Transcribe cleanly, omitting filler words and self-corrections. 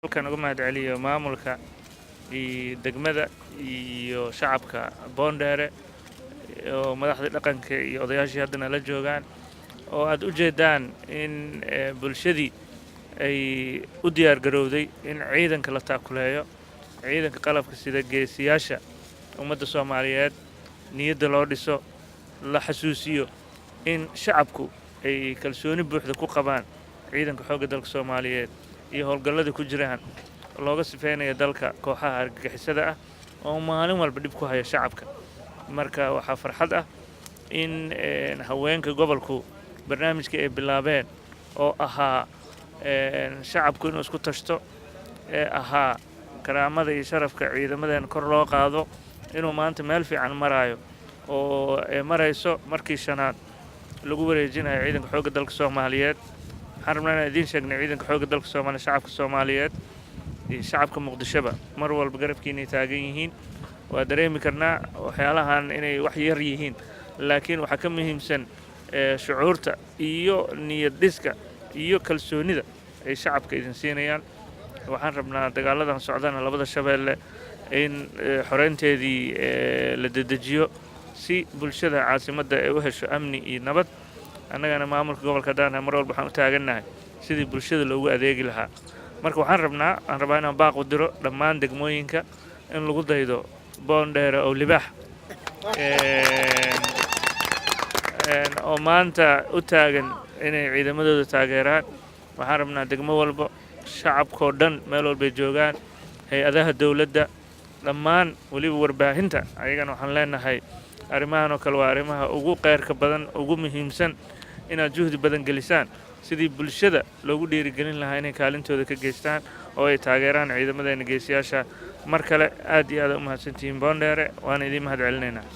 halkan uga mahadceliyo maamulka iyo degmada iyo shacabka Boondere oo madaxda dhaqanka iyo odayaashii haddana la joogaan oo aad u jeedaan in bulshadii ay u diyaar garowday in ciidanka la taakuleeyo ciidanka qalabka sida geesiyaasha ummadda Soomaaliyeed niyadda loo dhiso la xasuusiyo in shacabku ay kalsooni buuxda ku qabaan ciidanka xoogga dalka Soomaaliyeed iyo howlgallada ku jiraan looga sifeynayo dalka kooxaha argagixisada ah oo maalin walba dhib ku haya shacabka marka waxaa farxad ah in haweenka gobolku barnaamijkii ay bilaabeen oo ahaa shacabku inuu isku tashto ahaa karaamada iyo sharafka ciidamadeena kor loo qaado inuu maanta meel fiican marayo oo marayso markii shanaad lagu wareejinayo ciidanka xoogga dalka Soomaaliyeed waxaan rabnaa inaan idiin sheegnay ciidanka xoogga dalka Soomaaliyeed shacabka Soomaaliyeed iyo shacabka Muqdishoba mar walba garabkiina taagan yihiin waa dareemi karnaa waxyaalahan inay wax yar yihiin laakiin waxa ka muhiimsan shucuurta iyo niyad dhiska iyo kalsoonida ay shacabka idin siinayaan waxaan rabnaa dagaaladan socdana labada shabeelle in xoreynteedii la dedejiyo si bulshada caasimadda ay u hesho amni iyo nabad annagana maamulka gobolka Daana mar walba waxaan u taagannahay sidii bulshada loogu adeegi lahaa marka aan rabaa inaan baaq u diro dhammaan degmooyinka in lagu daydo Boondere oo libaax oo maanta u taagan inay ciidamadooda taageeraan waxaan rabnaa degmo walba shacabkoo dhan meel walbay joogaan hay-adaha dowladda dhammaan weliba warbaahinta ayagana waxaan leenahay arrimahan oo kale waa arrimaha ugu qeyrka badan ugu muhiimsan inaad juhdi badan gelisaan sidii bulshada loogu dhiirigelin lahaa inay kaalintooda ka geystaan oo ay taageeraan ciidamadeena geesiyaasha mar kale aad iyo aad u mahadsantihiin Boondere waana idiin mahadcelinaynaa